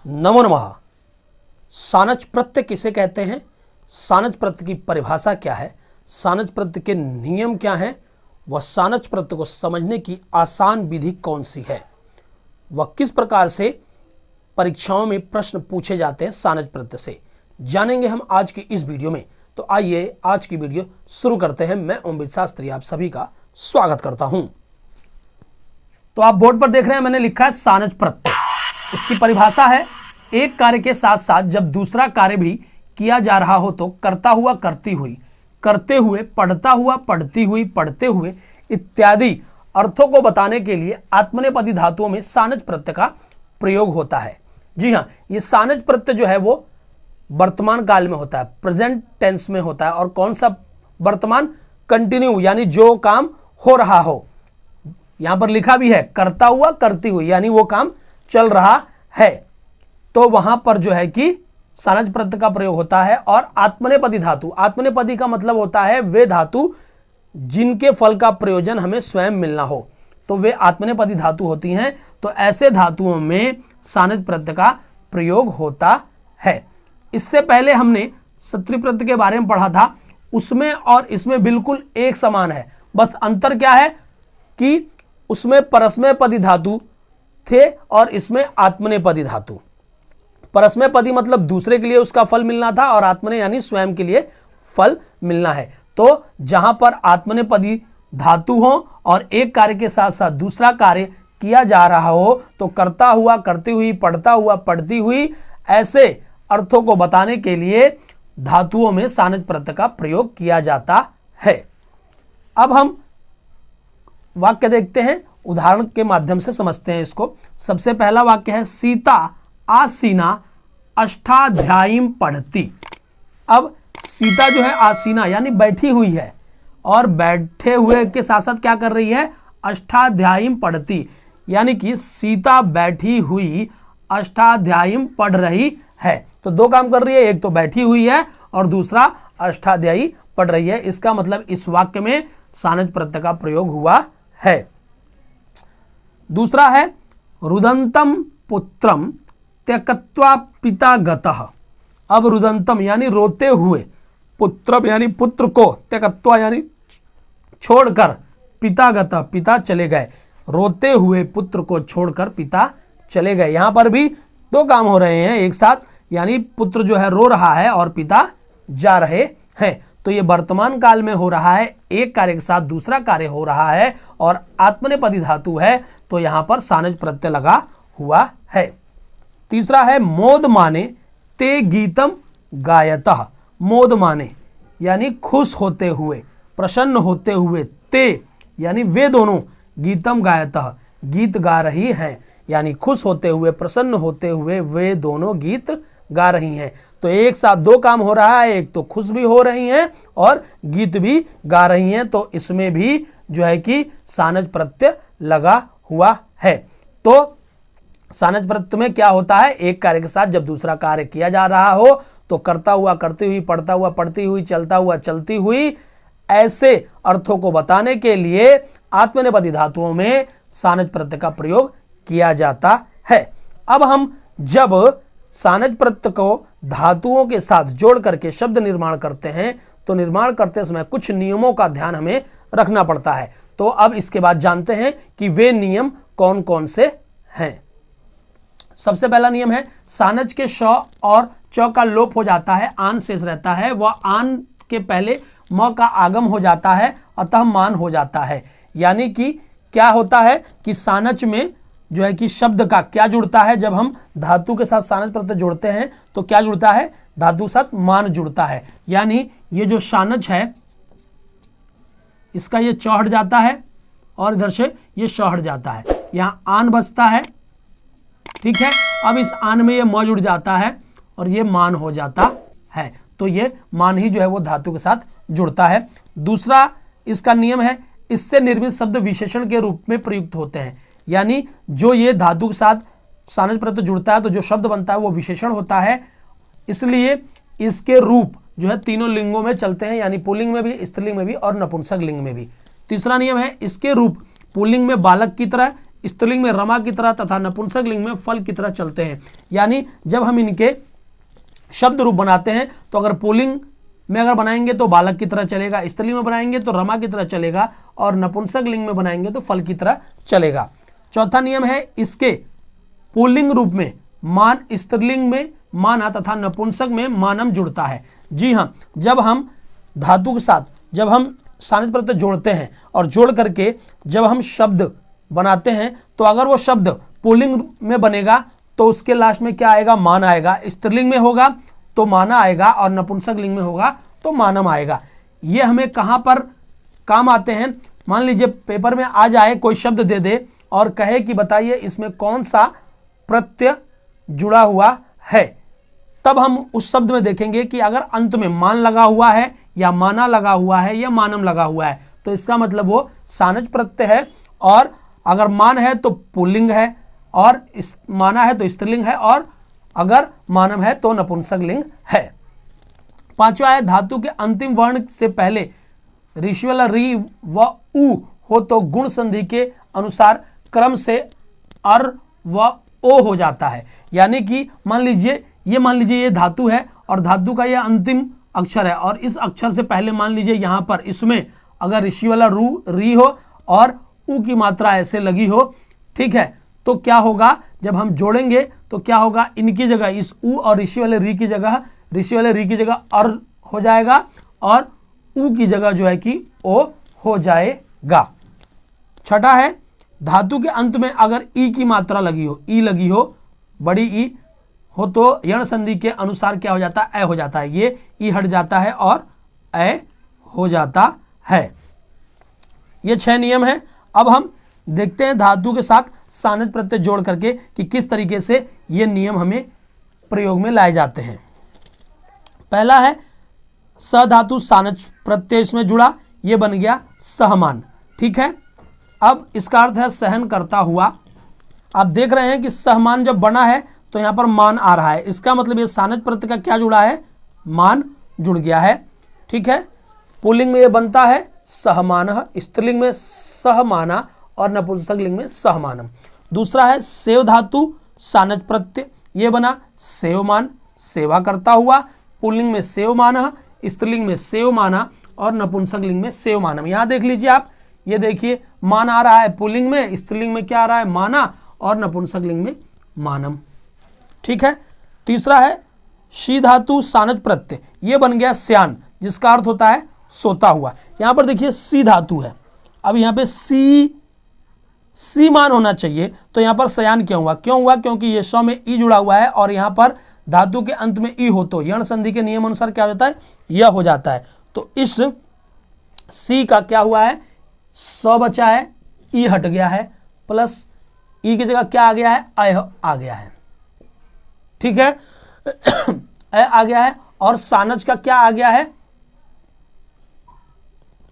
नमो नमः। सानच प्रत्यय किसे कहते हैं, सानच प्रत्यय की परिभाषा क्या है, सानच प्रत्यय के नियम क्या हैं, वह सानच प्रत्यय को समझने की आसान विधि कौन सी है, वह किस प्रकार से परीक्षाओं में प्रश्न पूछे जाते हैं सानच प्रत्यय से, जानेंगे हम आज की इस वीडियो में। तो आइए आज की वीडियो शुरू करते हैं। मैं ओमवीर शास्त्री आप सभी का स्वागत करता हूं। तो आप बोर्ड पर देख रहे हैं, मैंने लिखा है सानच प्रत्यय। इसकी परिभाषा है, एक कार्य के साथ साथ जब दूसरा कार्य भी किया जा रहा हो तो करता हुआ, करती हुई, करते हुए, पढ़ता हुआ, पढ़ती हुई, पढ़ते हुए इत्यादि अर्थों को बताने के लिए आत्मनेपदी धातुओं में सानच प्रत्यय का प्रयोग होता है। जी हाँ, ये सानच प्रत्यय जो है वो वर्तमान काल में होता है, प्रेजेंट टेंस में होता है। और कौन सा वर्तमान? कंटिन्यू, यानी जो काम हो रहा हो। यहां पर लिखा भी है करता हुआ, करती हुई, यानी वो काम चल रहा है, तो वहां पर जो है कि सानच प्रत्यय का प्रयोग होता है। और आत्मनेपदी धातु, आत्मनेपदी का मतलब होता है वे धातु जिनके फल का प्रयोजन हमें स्वयं मिलना हो, तो वे आत्मनेपदी धातु होती हैं। तो ऐसे धातुओं में सानच प्रत्यय का प्रयोग होता है। इससे पहले हमने सत्री प्रत्यय के बारे में पढ़ा था, उसमें और इसमें बिल्कुल एक समान है। बस अंतर क्या है कि उसमें परस्मैपदी धातु थे और इसमें आत्मनेपदी धातु। परस्मैपदी मतलब दूसरे के लिए उसका फल मिलना था, और आत्मने यानी स्वयं के लिए फल मिलना है। तो जहां पर आत्मनेपदी धातु हो और एक कार्य के साथ साथ दूसरा कार्य किया जा रहा हो तो करता हुआ, करती हुई, पढ़ता हुआ, पढ़ती हुई, ऐसे अर्थों को बताने के लिए धातुओं में सानच प्रत्यय का प्रयोग किया जाता है। अब हम वाक्य देखते हैं, उदाहरण के माध्यम से समझते हैं इसको। सबसे पहला वाक्य है, सीता आसीना अष्टाध्यायीं पढ़ती। अब सीता जो है आसीना यानी बैठी हुई है, और बैठे हुए के साथ साथ क्या कर रही है? अष्टाध्यायीं पढ़ती, यानी कि सीता बैठी हुई अष्टाध्यायीं पढ़ रही है। तो दो काम कर रही है, एक तो बैठी हुई है और दूसरा अष्टाध्यायी पढ़ रही है। इसका मतलब इस वाक्य में सानच प्रत्यय का प्रयोग हुआ है। दूसरा है, रुदंतम पुत्रम त्यक्त्वा पिता गतः। अब रुदंतम यानी रोते हुए, पुत्रम यानी पुत्र को, त्यक्त्वा यानी छोड़कर, पिता गतः पिता चले गए। रोते हुए पुत्र को छोड़कर पिता चले गए। यहां पर भी दो काम हो रहे हैं एक साथ, यानी पुत्र जो है रो रहा है और पिता जा रहे हैं। तो ये वर्तमान काल में हो रहा है, एक कार्य के साथ दूसरा कार्य हो रहा है और आत्मनेपदी धातु है, तो यहां पर सानच प्रत्यय लगा हुआ है। तीसरा है, मोद माने ते गीतम गायतः। मोद माने यानी खुश होते हुए, प्रसन्न होते हुए, ते यानी वे दोनों, गीतम गायतः गीत गा रही हैं, यानी खुश होते हुए, प्रसन्न होते हुए वे दोनों गीत गा रही हैं। तो एक साथ दो काम हो रहा है, एक तो खुश भी हो रही हैं और गीत भी गा रही हैं, तो इसमें भी जो है कि सानच प्रत्यय लगा हुआ है। तो सानच प्रत्यय में क्या होता है, एक कार्य के साथ जब दूसरा कार्य किया जा रहा हो तो करता हुआ, करती हुई, पढ़ता हुआ, पढ़ती हुई, चलता हुआ, चलती हुई, ऐसे अर्थों को बताने के लिए आत्मनेपदी धातुओं में सानच प्रत्यय का प्रयोग किया जाता है। अब हम जब सानच प्रत्यय को धातुओं के साथ जोड़ करके शब्द निर्माण करते हैं तो निर्माण करते समय कुछ नियमों का ध्यान हमें रखना पड़ता है। तो अब इसके बाद जानते हैं कि वे नियम कौन कौन से हैं। सबसे पहला नियम है, सानच के श और च का लोप हो जाता है, आन शेष रहता है। वह आन के पहले म का आगम हो जाता है, अतः मान हो जाता है। यानी कि क्या होता है कि सानच में जो है कि शब्द का क्या जुड़ता है, जब हम धातु के साथ सानच प्रत्यय जोड़ते हैं तो क्या जुड़ता है? धातु के साथ मान जुड़ता है। यानी ये जो सानच है इसका ये च हट जाता है और इधर से ये श हट जाता है, यहाँ आन बचता है, ठीक है। अब इस आन में ये म जुड़ जाता है और ये मान हो जाता है, तो ये मान ही जो है वो धातु के साथ जुड़ता है। दूसरा इसका नियम है, इससे निर्मित शब्द विशेषण के रूप में प्रयुक्त होते हैं। यानी जो ये धातु के साथ सानच प्रत्यय जुड़ता है तो जो शब्द बनता है वो विशेषण होता है, इसलिए इसके रूप जो है तीनों लिंगों में चलते हैं, यानी पुल्लिंग में भी, स्त्रीलिंग में भी और नपुंसक लिंग में भी। तीसरा नियम है, इसके रूप पुल्लिंग में बालक की तरह, स्त्रीलिंग में रमा की तरह तथा नपुंसक लिंग में फल की तरह चलते हैं। यानी जब हम इनके शब्द रूप बनाते हैं तो अगर पुल्लिंग में अगर बनाएंगे तो बालक की तरह चलेगा, स्त्रीलिंग में बनाएंगे तो रमा की तरह चलेगा, और नपुंसक लिंग में बनाएंगे तो फल की तरह चलेगा। चौथा नियम है, इसके पुल्लिंग रूप में मान स्त्रीलिंग में माना तथा नपुंसक में मानम जुड़ता है। जी हाँ, जब हम धातु के साथ जब हम सानिध्य प्रत्यय जोड़ते हैं और जोड़ करके जब हम शब्द बनाते हैं तो अगर वो शब्द पुल्लिंग में बनेगा तो उसके लास्ट में क्या आएगा, मान आएगा। स्त्रीलिंग में होगा तो माना आएगा और नपुंसक लिंग में होगा तो मानम आएगा। ये हमें कहाँ पर काम आते हैं, मान लीजिए पेपर में आ जाए, कोई शब्द दे दे और कहे कि बताइए इसमें कौन सा प्रत्यय जुड़ा हुआ है, तब हम उस शब्द में देखेंगे कि अगर अंत में मान लगा हुआ है या माना लगा हुआ है या मानम लगा हुआ है तो इसका मतलब वो सानज प्रत्यय है, और अगर मान है तो पुल्लिंग है, और माना है तो स्त्रीलिंग है, और अगर मानम है तो नपुंसक लिंग है। पांचवा है, धातु के अंतिम वर्ण से पहले ऋषि वाला री व उ हो तो गुण संधि के अनुसार क्रम से अर व ओ हो जाता है। यानी कि मान लीजिए ये धातु है और धातु का ये अंतिम अक्षर है, और इस अक्षर से पहले मान लीजिए यहाँ पर इसमें अगर ऋषि वाला रू री हो और उ की मात्रा ऐसे लगी हो, ठीक है, तो क्या होगा, जब हम जोड़ेंगे तो क्या होगा, इनकी जगह इस उ और ऋषि वाले री की जगह अर हो जाएगा और उ की जगह जो है कि ओ हो जाएगा। छठा है, धातु के अंत में अगर ई की मात्रा लगी हो बड़ी ई हो तो यण संधि के अनुसार क्या हो जाता है, ए हो जाता है। ये ई हट जाता है और ए हो जाता है। ये 6 नियम है। अब हम देखते हैं धातु के साथ सानज प्रत्यय जोड़ करके कि किस तरीके से ये नियम हमें प्रयोग में लाए जाते हैं। पहला है, स धातु सानज प्रत्यय इसमें जुड़ा, ये बन गया सहमान, ठीक है। अब इसका अर्थ है सहन करता हुआ। आप देख रहे हैं कि सहमान जब बना है तो यहां पर मान आ रहा है, इसका मतलब ये सानज प्रत्यय का क्या जुड़ा है, मान जुड़ गया है, ठीक है। पुल्लिंग में ये बनता है सहमानः, स्त्रीलिंग में सहमाना और नपुंसक लिंग में सहमानम। दूसरा है सेव धातु सानज प्रत्यय, ये बना सेवमान, सेवा करता हुआ। पुल्लिंग में सेवमानः, स्त्रीलिंग में सेवमाना और नपुंसक लिंग में सेवमानम। यहां देख लीजिए आप, ये देखिए मान आ रहा है पुल्लिंग में, स्त्रीलिंग में क्या आ रहा है, माना, और नपुंसक लिंग में मानम, ठीक है। तीसरा है शी धातु सानज प्रत्यय, ये बन गया स्यान, जिसका अर्थ होता है सोता हुआ। यहां पर देखिए सी धातु है, अब यहां पे सी मान होना चाहिए, तो यहां पर सयान क्यों हुआ, क्योंकि ये श में ई जुड़ा हुआ है और यहां पर धातु के अंत में ई हो तो यण संधि के नियम अनुसार क्या हो जाता है, यह हो जाता है। तो इस सी का क्या हुआ है, स बचा है, ई हट गया है, प्लस ई की जगह क्या आ गया है, अय आ गया है, ठीक है। अय आ गया है और सानज का क्या आ गया है,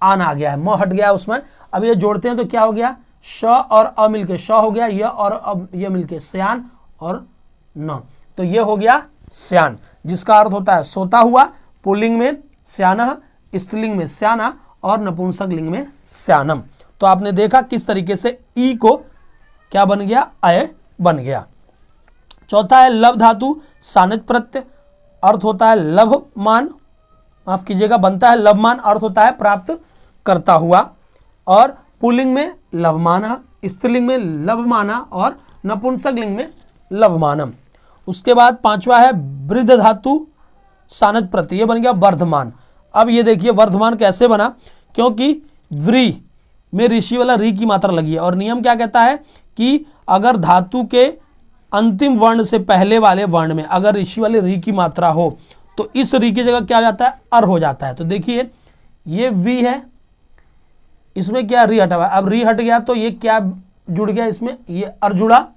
आन आ गया है, म हट गया है उसमें। अब ये जोड़ते हैं तो क्या हो गया, श और अ मिलके श हो गया, य और अब ये मिलके स्यान और न, तो ये हो गया स्यान, जिसका अर्थ होता है सोता हुआ। पुल्लिंग में स्यानः, स्त्रीलिंग में स्याना और नपुंसक लिंग में स्यानम। तो आपने देखा किस तरीके से ई को क्या बन गया, अय बन गया। चौथा है लभ धातु सानज प्रत्यय, अर्थ होता है लभमान, माफ कीजिएगा, बनता है लभमान, अर्थ होता है प्राप्त करता हुआ। और पुल्लिंग में लभमाना, स्त्रीलिंग में लभमाना और नपुंसक लिंग में लभमानम। उसके बाद पांचवा है वृद्ध धातु सानज प्रत्यय, ये बन गया वर्धमान। अब ये देखिए वर्धमान कैसे बना, क्योंकि व्री में ऋषि वाला री की मात्रा लगी है और नियम क्या कहता है कि अगर धातु के अंतिम वर्ण से पहले वाले वर्ण में अगर ऋषि वाले री की मात्रा हो तो इस री की जगह क्या हो जाता है, अर हो जाता है। तो देखिए ये वी है, इसमें क्या री हटा हुआ, अब री हट गया तो ये क्या जुड़ गया, इसमें ये अर जुड़ा,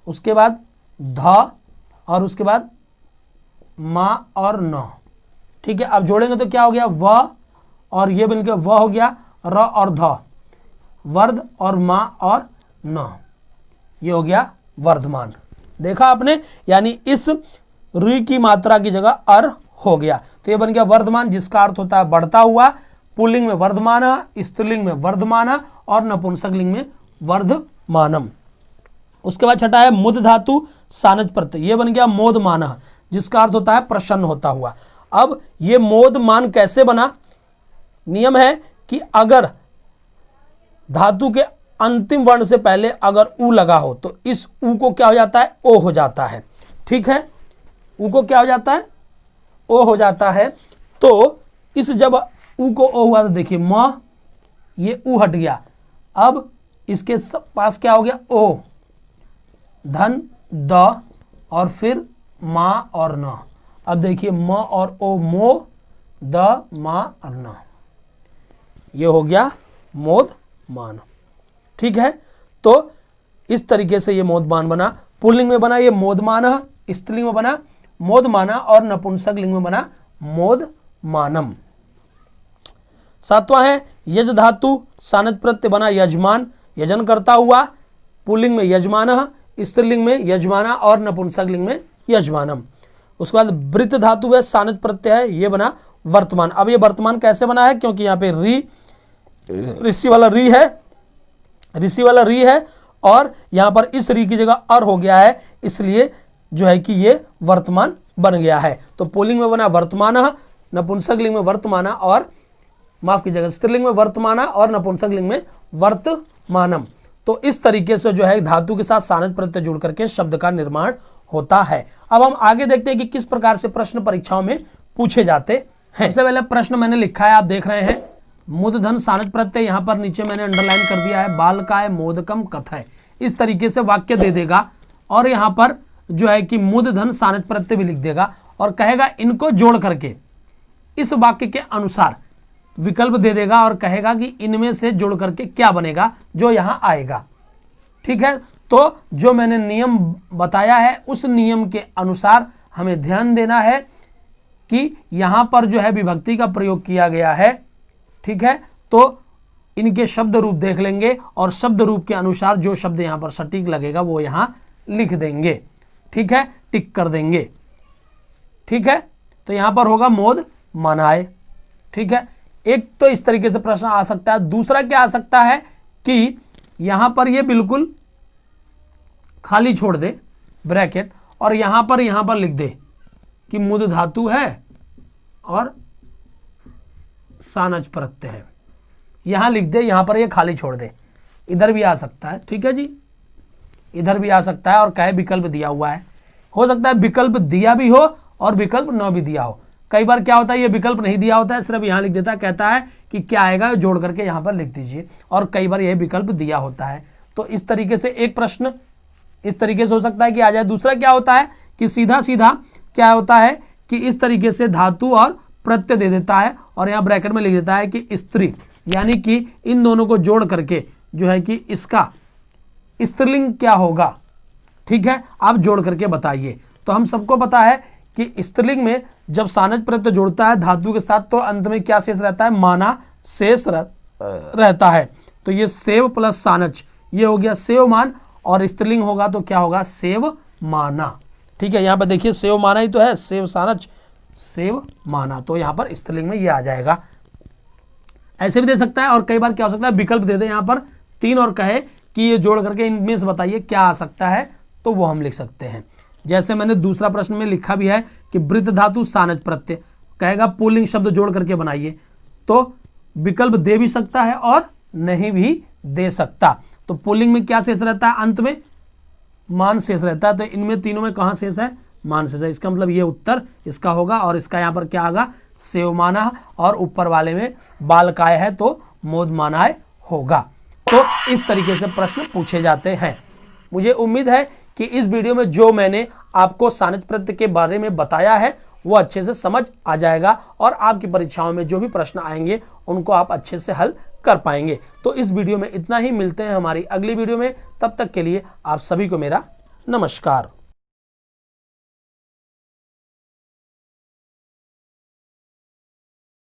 उसके बाद ध और उसके बाद मा और न, ठीक है। अब जोड़ेंगे तो क्या हो गया, व और ये मिलकर व हो गया, र और ध, वर्ध और मा और न, ये हो गया वर्धमान। देखा आपने, यानी इस री की मात्रा की जगह अर हो गया, तो ये बन गया वर्धमान, जिसका अर्थ होता है बढ़ता हुआ। पुल्लिंग में वर्धमाना, स्त्रीलिंग में वर्धमाना और नपुंसक लिंग में वर्धमानम। उसके बाद छठा है मुद धातु सानज प्रत्यय, ये बन गया मोदमानः, जिसका अर्थ होता है प्रसन्न होता हुआ। अब ये मोदमान कैसे बना? नियम है कि अगर धातु के अंतिम वर्ण से पहले अगर उ लगा हो तो इस उ को क्या हो जाता है? ओ हो जाता है। ठीक है, उ को क्या हो जाता है? ओ हो जाता है। तो इस जब उ को ओ हुआ तो देखिए म, ये उ हट गया, अब इसके पास क्या हो गया? ओ, धन द और फिर मा और न। अब देखिए म और ओ, मो द मा और न, ये हो गया मोदमान। ठीक है, तो इस तरीके से ये मोदमान बना। पुल्लिंग में बना ये मोदमानः, स्त्रीलिंग में बना मोदमाना और नपुंसक लिंग में बना मोदमानम। सातवां है यज धातु सानज प्रत्यय बना यजमान, यजन करता हुआ। पुल्लिंग में यजमानः, स्त्रीलिंग में यजमाना और नपुंसक लिंग में यजमानम। उसके बाद वृत्त धातु है सानज प्रत्यय है, ये बना वर्तमान। अब ये वर्तमान कैसे बना है? क्योंकि यहाँ पे ऋषि वाला री है और यहाँ पर इस री की जगह अर हो गया है, इसलिए जो है कि ये वर्तमान बन गया है। तो पुल्लिंग में बना वर्तमानः, नपुंसक लिंग में वर्तमाना और माफ कीजिएगा स्त्रीलिंग में वर्तमाना और नपुंसक लिंग में वर्तमानम। तो इस तरीके से जो है धातु के साथ सानज प्रत्यय जुड़ करके शब्द का निर्माण होता है। अब हम आगे देखते हैं कि किस प्रकार से प्रश्न परीक्षाओं में पूछे जाते हैं। सबसे पहले प्रश्न मैंने लिखा है, आप देख रहे हैं, मुदधन सानज प्रत्यय, यहां पर नीचे मैंने अंडरलाइन कर दिया है, बालकाय मोदकम कथय। इस तरीके से वाक्य दे देगा और यहां पर जो है कि मुदधन सानज प्रत्यय भी लिख देगा और कहेगा इनको जोड़ करके इस वाक्य के अनुसार विकल्प दे देगा और कहेगा कि इनमें से जोड़ करके क्या बनेगा जो यहां आएगा। ठीक है, तो जो मैंने नियम बताया है उस नियम के अनुसार हमें ध्यान देना है कि यहां पर जो है विभक्ति का प्रयोग किया गया है। ठीक है, तो इनके शब्द रूप देख लेंगे और शब्द रूप के अनुसार जो शब्द यहां पर सटीक लगेगा वो यहां लिख देंगे। ठीक है, टिक कर देंगे। ठीक है, तो यहां पर होगा मोद मानाए। ठीक है, एक तो इस तरीके से प्रश्न आ सकता है। दूसरा क्या आ सकता है कि यहां पर ये बिल्कुल खाली छोड़ दे ब्रैकेट और यहां पर लिख दे कि मुद धातु है और सानज प्रत्यय है, यहां लिख दे, यहां पर ये खाली छोड़ दे। इधर भी आ सकता है। ठीक है जी, इधर भी आ सकता है और कहे विकल्प दिया हुआ है। हो सकता है विकल्प दिया भी हो और विकल्प न भी दिया हो। कई बार क्या होता है ये विकल्प नहीं दिया होता है, सिर्फ यहां लिख देता है, कहता है कि क्या आएगा जोड़ करके यहां पर लिख दीजिए, और कई बार यह विकल्प दिया होता है। तो इस तरीके से एक प्रश्न इस तरीके से हो सकता है कि आ जाए। दूसरा क्या होता है कि सीधा सीधा क्या होता है कि इस तरीके से धातु और प्रत्यय दे देता है और यहां ब्रैकेट में लिख देता है कि स्त्री, यानी कि इन दोनों को जोड़ करके जो है कि इसका स्त्रीलिंग क्या होगा। ठीक है, आप जोड़ करके बताइए। तो हम सबको पता है कि स्त्रीलिंग में जब सानज प्रत्यय जोड़ता है धातु के साथ तो अंत में क्या शेष रहता है? माना शेष रहता है। तो ये सेव प्लस सानज, ये हो गया सेवमान, और स्त्रीलिंग होगा तो क्या होगा? सेव माना। ठीक है, यहां पर देखिए सेव माना ही तो है, सेव सानज सेव माना, तो यहां पर स्त्रीलिंग में ये आ जाएगा। ऐसे भी दे सकता है और कई बार क्या हो सकता है विकल्प दे दे यहां पर 3 और कहे कि ये जोड़ करके इनमें से बताइए क्या आ सकता है, तो वो हम लिख सकते हैं। जैसे मैंने दूसरा प्रश्न में लिखा भी है कि वृत्त धातु सानज प्रत्यय, कहेगा पुल्लिंग शब्द जोड़ करके बनाइए, तो विकल्प दे भी सकता है और नहीं भी दे सकता। तो पुल्लिंग में क्या शेष रहता है? अंत में मान शेष रहता है। तो इनमें तीनों में कहां शेष है? मान शेष है। इसका मतलब ये उत्तर इसका होगा और इसका यहां पर क्या आएगा? सेवमाना, और ऊपर वाले में बालकाय है तो मोदमानाय होगा। तो इस तरीके से प्रश्न पूछे जाते हैं। मुझे उम्मीद है कि इस वीडियो में जो मैंने आपको सानज प्रत्यय के बारे में बताया है वो अच्छे से समझ आ जाएगा और आपकी परीक्षाओं में जो भी प्रश्न आएंगे उनको आप अच्छे से हल कर पाएंगे। तो इस वीडियो में इतना ही, मिलते हैं हमारी अगली वीडियो में। तब तक के लिए आप सभी को मेरा नमस्कार।